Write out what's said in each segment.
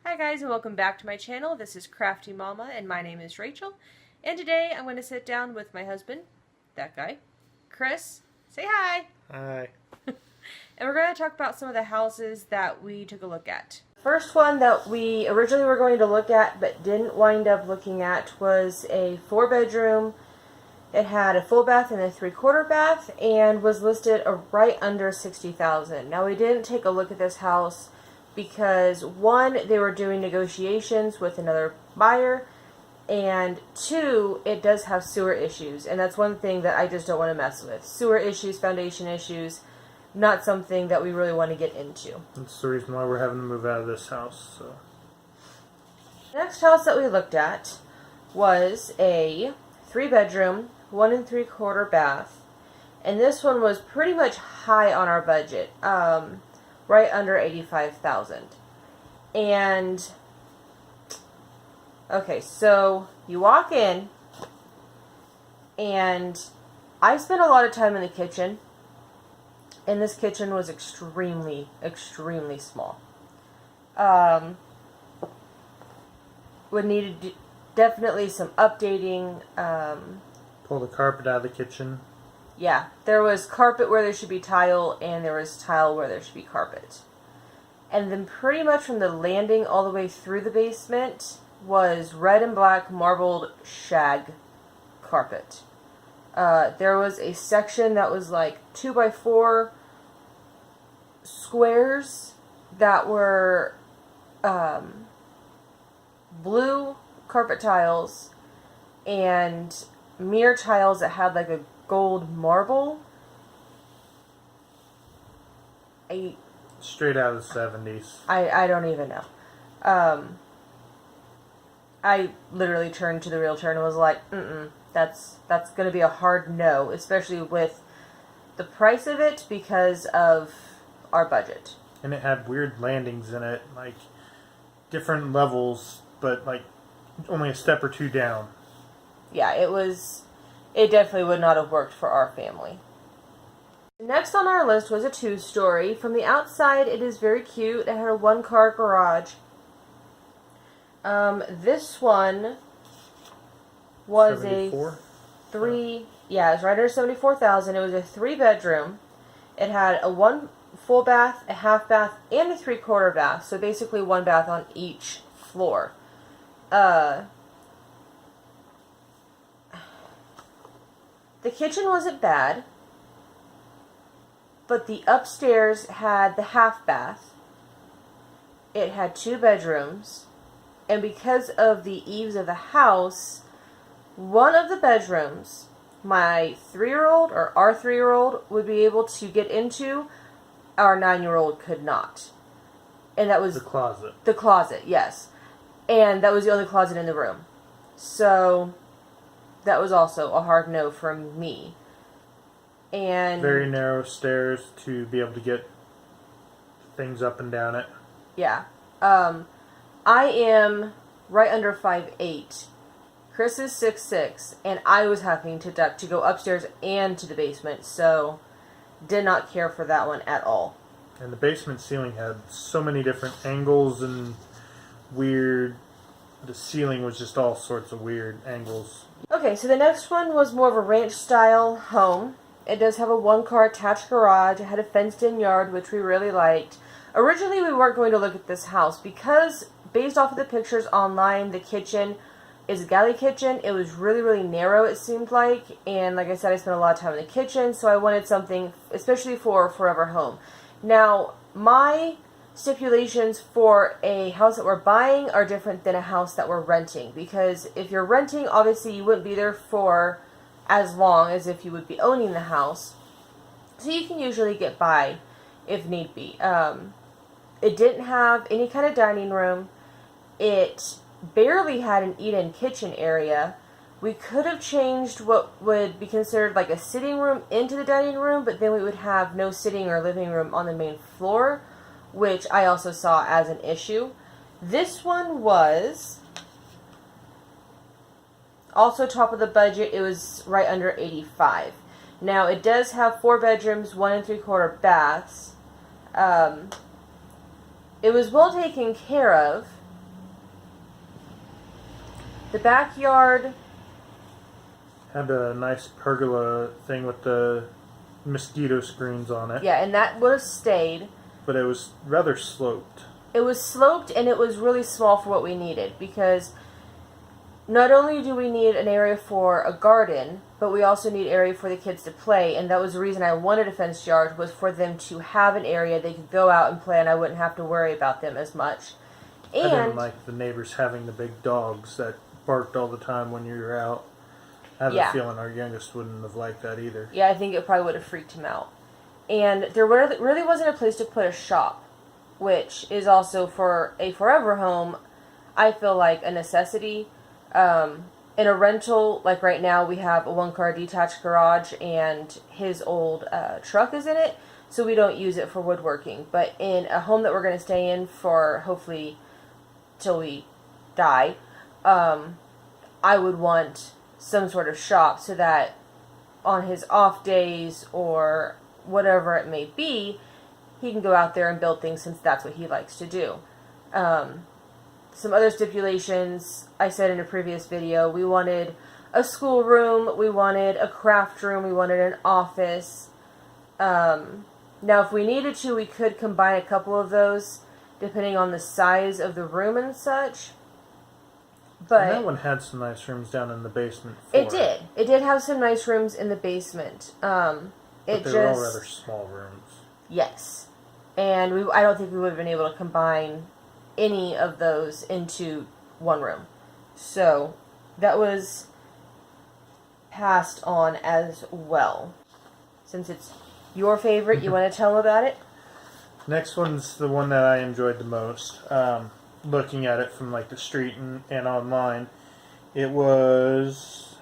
Hi guys, and welcome back to my channel. This is Crafty Mama and my name is Rachel. And today I'm going to sit down with my husband, that guy, Chris. Say hi! Hi. And we're going to talk about some of the houses that we took a look at. First one that we originally were going to look at but didn't wind up looking at was a 4-bedroom. It had a full bath and a 3/4 bath and was listed right under $60,000. Now we didn't take a look at this house because one, they were doing negotiations with another buyer, and two, it does have sewer issues, and that's one thing that I just don't want to mess with. Sewer issues, foundation issues, not something that we really want to get into. That's the reason why we're having to move out of this house. So. The next house that we looked at was a 3-bedroom, 1 3/4 bath, and this one was pretty much high on our budget. Right under $85,000. And okay, so you walk in, and I spent a lot of time in the kitchen, and this kitchen was extremely small. Would need definitely some updating. Pull the carpet out of the kitchen. Yeah, there was carpet where there should be tile, and there was tile where there should be carpet. And then pretty much from the landing all the way through the basement was red and black marbled shag carpet. There was a section that was like 2x4 squares that were blue carpet tiles and mirror tiles that had like a gold marble. Straight out of the 70s. I don't even know. I literally turned to the realtor and was like, that's going to be a hard no, especially with the price of it because of our budget. And it had weird landings in it, like different levels, but like only a step or two down. Yeah, it definitely would not have worked for our family. Next on our list was a 2-story. From the outside, it is very cute. It had a 1-car garage. This one was 74? Yeah, it was right under $74,000. It was a 3-bedroom. It had a 1 full bath, a half bath, and a 3/4 bath. So basically 1 bath on each floor. The kitchen wasn't bad, but the upstairs had the half bath. It had 2 bedrooms, and because of the eaves of the house, one of the bedrooms my 3-year-old or our 3-year-old would be able to get into, our 9-year-old could not. And that was the closet. The closet, yes. And that was the only closet in the room. So that was also a hard no from me. And very narrow stairs to be able to get things up and down it. Yeah. I am right under 5'8". Chris is 6'6", and I was having to duck to go upstairs and to the basement, so did not care for that one at all. And the basement ceiling had so many different angles and weird. The ceiling was just all sorts of weird angles. Okay, so the next one was more of a ranch-style home. It does have a 1-car attached garage. It had a fenced-in yard, which we really liked. Originally, we weren't going to look at this house because, based off of the pictures online, the kitchen is a galley kitchen. It was really narrow, it seemed like. And like I said, I spent a lot of time in the kitchen, so I wanted something, especially for a forever home. Now, my stipulations for a house that we're buying are different than a house that we're renting, because if you're renting, obviously you wouldn't be there for as long as if you would be owning the house, so you can usually get by if need be. It didn't have any kind of dining room. It barely had an eat-in kitchen area. We could have changed what would be considered like a sitting room into the dining room, but then we would have no sitting or living room on the main floor, which I also saw as an issue. This one was also top of the budget. It was right under $85,000. Now it does have 4 bedrooms, 1 3/4 baths. It was well taken care of. The backyard had a nice pergola thing with the mosquito screens on it. Yeah, and that would have stayed. But it was rather sloped. It was sloped, and it was really small for what we needed, because not only do we need an area for a garden, but we also need area for the kids to play, and that was the reason I wanted a fenced yard, was for them to have an area they could go out and play, and I wouldn't have to worry about them as much. And I didn't like the neighbors having the big dogs that barked all the time when you were out. I have a feeling our youngest wouldn't have liked that either. Yeah, I think it probably would have freaked him out. And there really wasn't a place to put a shop, which is also for a forever home, I feel like a necessity. In a rental, like right now, we have a one-car detached garage, and his old truck is in it, so we don't use it for woodworking. But in a home that we're going to stay in for, hopefully, till we die, I would want some sort of shop so that on his off days or whatever it may be, he can go out there and build things, since that's what he likes to do. Some other stipulations I said in a previous video. We wanted a school room, we wanted a craft room, we wanted an office. Now if we needed to, we could combine a couple of those depending on the size of the room and such. But and that one had some nice rooms down in the basement. It did. It did have some nice rooms in the basement. But they were all rather small rooms. Yes. And I don't think we would have been able to combine any of those into one room. So that was passed on as well. Since it's your favorite, you want to tell them about it? Next one's the one that I enjoyed the most. Looking at it from like the street and online, it was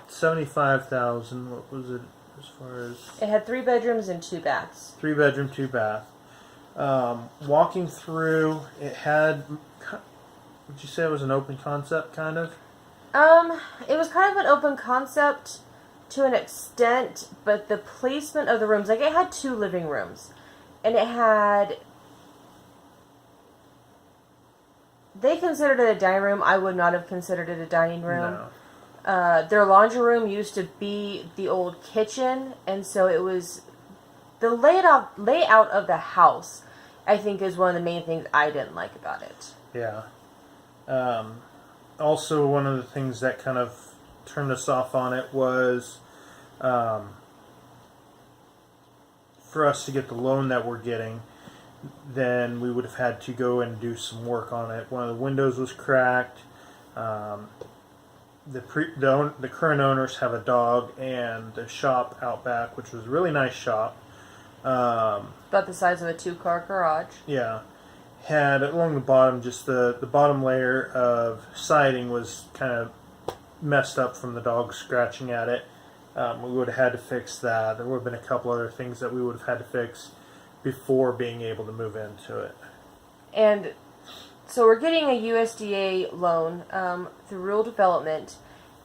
75,000. What was it as far as? It had 3 bedrooms and 2 baths. 3 bedroom, 2 bath. Walking through, it had. Would you say it was an open concept, kind of? It was kind of an open concept to an extent, but the placement of the rooms, like it had 2 living rooms, and it had. They considered it a dining room. I would not have considered it a dining room. No. Their laundry room used to be the old kitchen, and so it was the layout of the house, I think, is one of the main things I didn't like about it. Yeah. Also, one of the things that kind of turned us off on it was for us to get the loan that we're getting, then we would have had to go and do some work on it. One of the windows was cracked. The current owners have a dog and a shop out back, which was a really nice shop. About the size of a 2-car garage. Yeah. Had along the bottom, just the bottom layer of siding was kind of messed up from the dog scratching at it. We would have had to fix that. There would have been a couple other things that we would have had to fix before being able to move into it. And so we're getting a USDA loan through rural development,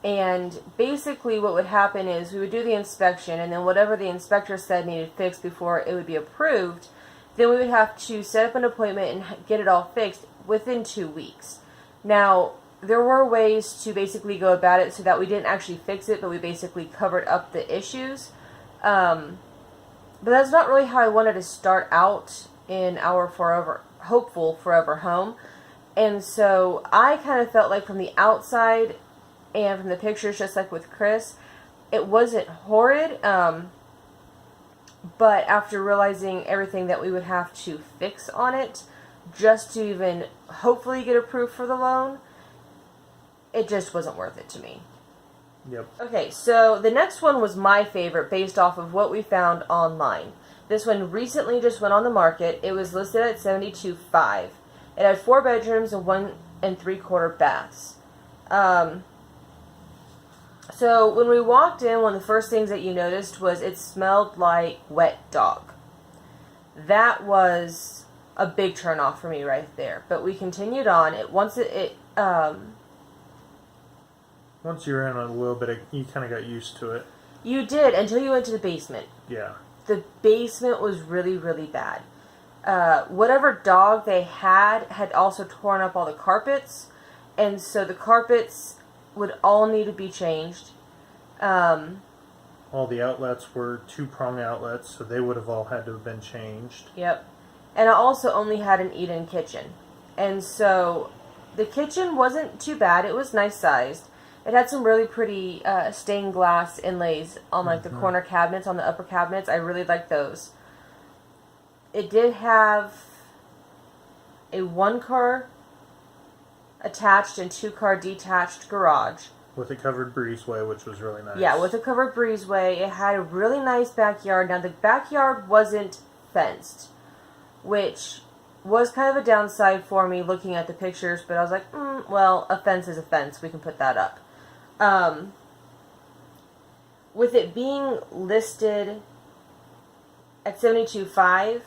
and basically what would happen is we would do the inspection, and then whatever the inspector said needed fixed before it would be approved, then we would have to set up an appointment and get it all fixed within 2 weeks. Now, there were ways to basically go about it so that we didn't actually fix it, but we basically covered up the issues. But that's not really how I wanted to start out in our hopeful forever home. And so I kind of felt like from the outside and from the pictures, just like with Chris, it wasn't horrid. But after realizing everything that we would have to fix on it, just to even hopefully get approved for the loan, it just wasn't worth it to me. Yep. Okay, so the next one was my favorite based off of what we found online. This one recently just went on the market. It was listed at $72,500. It had 4 bedrooms and 1 3/4 baths. So when we walked in, one of the first things that you noticed was it smelled like wet dog. That was a big turn off for me right there. But we continued on. Once you were in a little bit, you kind of got used to it. You did, until you went to the basement. Yeah. The basement was really, really bad. whatever dog they had also torn up all the carpets, and so the carpets would all need to be changed. All the outlets were 2-prong outlets, so they would have all had to have been changed. Yep. And I also only had an eat-in kitchen. And so the kitchen wasn't too bad. It was nice sized. It had some really pretty stained glass inlays on like the corner cabinets, on the upper cabinets. I really liked those. It did have a 1-car attached and 2-car detached garage. With a covered breezeway, which was really nice. Yeah, with a covered breezeway. It had a really nice backyard. Now, the backyard wasn't fenced, which was kind of a downside for me looking at the pictures, but I was like, well, a fence is a fence. We can put that up. With it being listed at $72,500,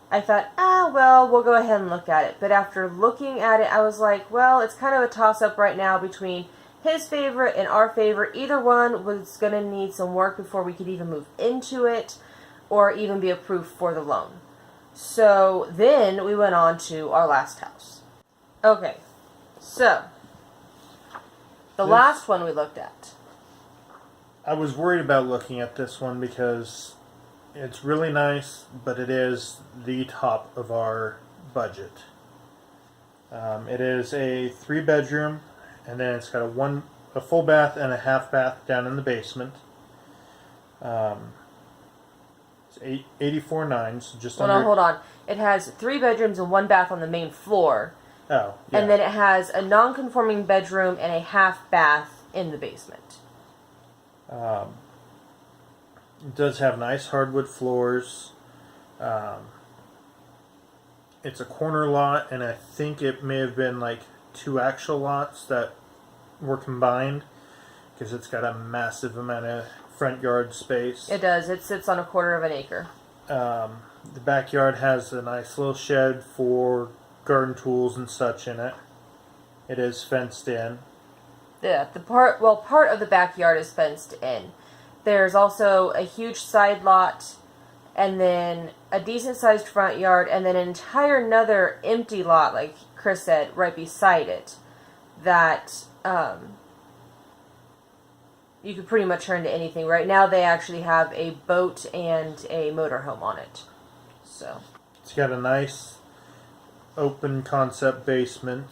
I thought, well, we'll go ahead and look at it. But after looking at it, I was like, well, it's kind of a toss-up right now between his favorite and our favorite. Either one was going to need some work before we could even move into it or even be approved for the loan. So then we went on to our last house. Okay, so the last one we looked at. I was worried about looking at this one because it's really nice, but it is the top of our budget. It is a 3-bedroom. And then it's got a full bath and a half bath down in the basement. It's $84,900, so just under. Hold on. It has 3 bedrooms and 1 bath on the main floor. Oh, yeah. And then it has a non-conforming bedroom and a half bath in the basement. It does have nice hardwood floors. It's a corner lot, and I think it may have been like 2 actual lots that were combined, because it's got a massive amount of front yard space. It does. It sits on 1/4 acre. The backyard has a nice little shed for garden tools and such in it. It is fenced in. Yeah, part of the backyard is fenced in. There's also a huge side lot, and then a decent sized front yard, and then an entire another empty lot, like Chris said, right beside it, that you could pretty much turn to anything. Right now they actually have a boat and a motorhome on it. So it's got a nice open concept basement,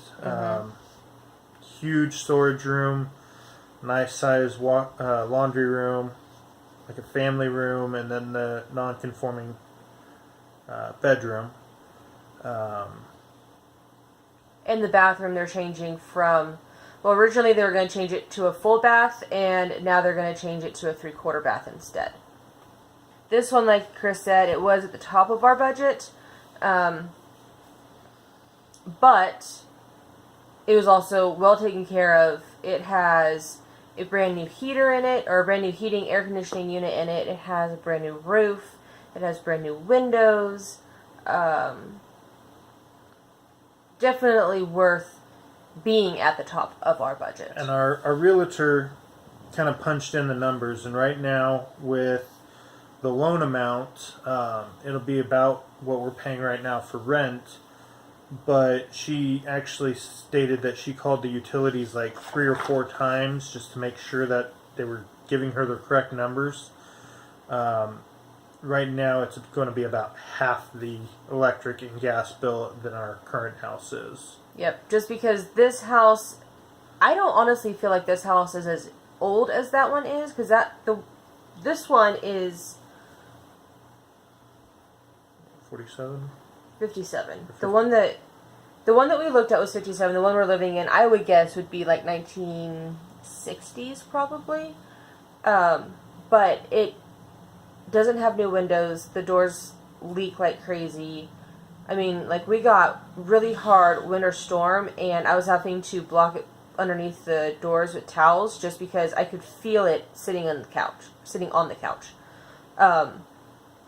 huge storage room, nice size laundry room, like a family room, and then the non-conforming bedroom. in the bathroom they're changing from, well, originally they were going to change it to a full bath, and now they're going to change it to a 3/4 bath instead. This one, like Chris said, it was at the top of our budget, but it was also well taken care of. It has a brand new heater in it, or a brand new heating air conditioning unit in it. It has a brand new roof. It has brand new windows. Definitely worth being at the top of our budget. And our realtor kind of punched in the numbers, and right now with the loan amount, it'll be about what we're paying right now for rent, but she actually stated that she called the utilities like 3 or 4 times just to make sure that they were giving her the correct numbers. Right now it's going to be about half the electric and gas bill than our current house is. Yep, just because this house, I don't honestly feel like this house is as old as that one is, because this one is 47? 57. The one that we looked at was 57. The one we're living in, I would guess, would be like 1960s probably. But it doesn't have new windows. The doors leak like crazy. I mean, like, we got really hard winter storm, and I was having to block it underneath the doors with towels just because I could feel it sitting on the couch.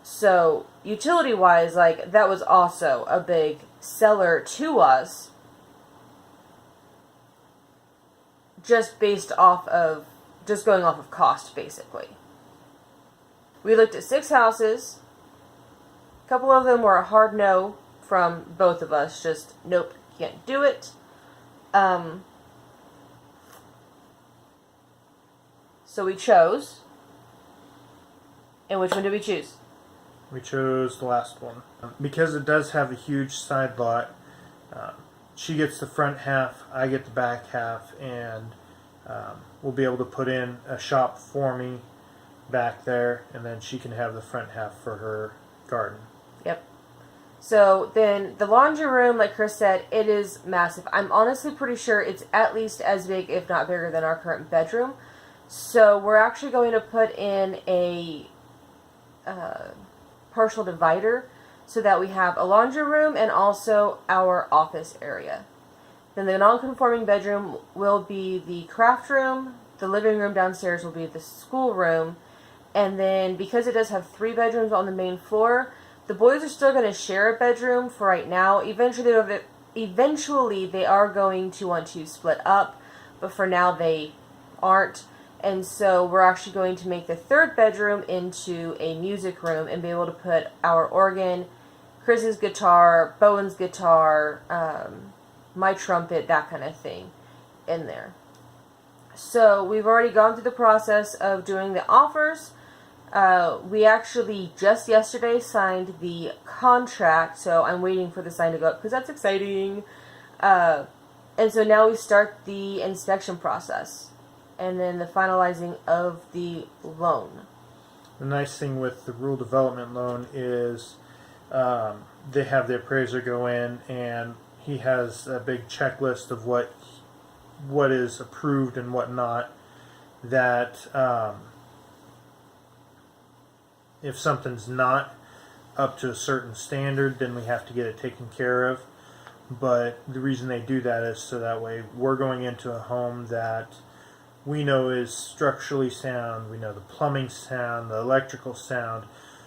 So utility-wise, like, that was also a big seller to us, just going off of cost, basically. We looked at 6 houses, A couple of them were a hard no from both of us. Just, nope, can't do it. So we chose. And which one did we choose? We chose the last one. Because it does have a huge side lot, she gets the front half, I get the back half, and we'll be able to put in a shop for me back there, and then she can have the front half for her garden. Yep. So then the laundry room, like Chris said, it is massive. I'm honestly pretty sure it's at least as big, if not bigger, than our current bedroom. So we're actually going to put in a partial divider so that we have a laundry room and also our office area. Then the non-conforming bedroom will be the craft room, the living room downstairs will be the school room, and then because it does have 3 bedrooms on the main floor, the boys are still going to share a bedroom for right now. Eventually they are going to want to split up, but for now they aren't. And so we're actually going to make the 3rd bedroom into a music room and be able to put our organ, Chris's guitar, Bowen's guitar, my trumpet, that kind of thing in there. So we've already gone through the process of doing the offers. We actually just yesterday signed the contract, so I'm waiting for the sign to go up because that's exciting. And so now we start the inspection process and then the finalizing of the loan. The nice thing with the rural development loan is they have the appraiser go in, and he has a big checklist of what is approved and what not. That if something's not up to a certain standard, then we have to get it taken care of. But the reason they do that is so that way we're going into a home that we know is structurally sound, we know the plumbing's sound, the electrical sound,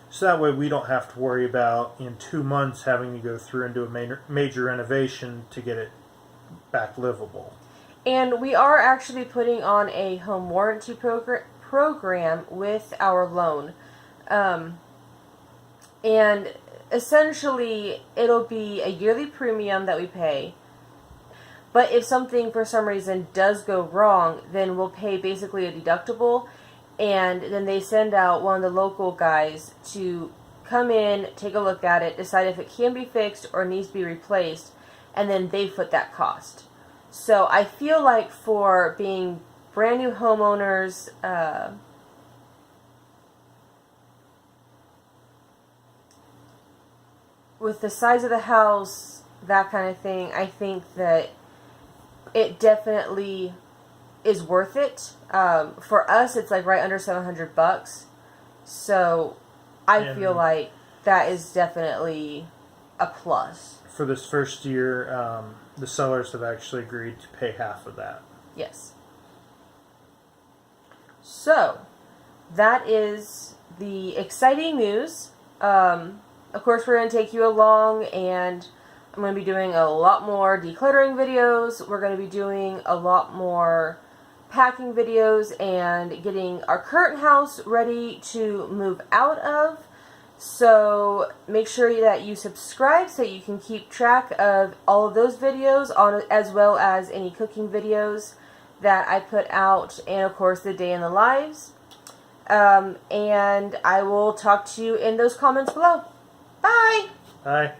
so that way we don't have to worry about in 2 months having to go through and do a major renovation to get it back livable. And we are actually putting on a home warranty program with our loan. And essentially it'll be a yearly premium that we pay. But if something for some reason does go wrong, then we'll pay basically a deductible, and then they send out one of the local guys to come in, take a look at it, decide if it can be fixed or needs to be replaced, and then they foot that cost. So I feel like for being brand new homeowners, with the size of the house, that kind of thing, I think that it definitely is worth it. For us, it's like right under $700. So I feel like that is definitely a plus. For this first year, the sellers have actually agreed to pay half of that. Yes. So that is the exciting news. Of course, we're going to take you along, and I'm going to be doing a lot more decluttering videos. We're going to be doing a lot more packing videos and getting our current house ready to move out of. So make sure that you subscribe so you can keep track of all of those videos, as well as any cooking videos that I put out, and of course the day in the lives. And I will talk to you in those comments below. Bye! Bye.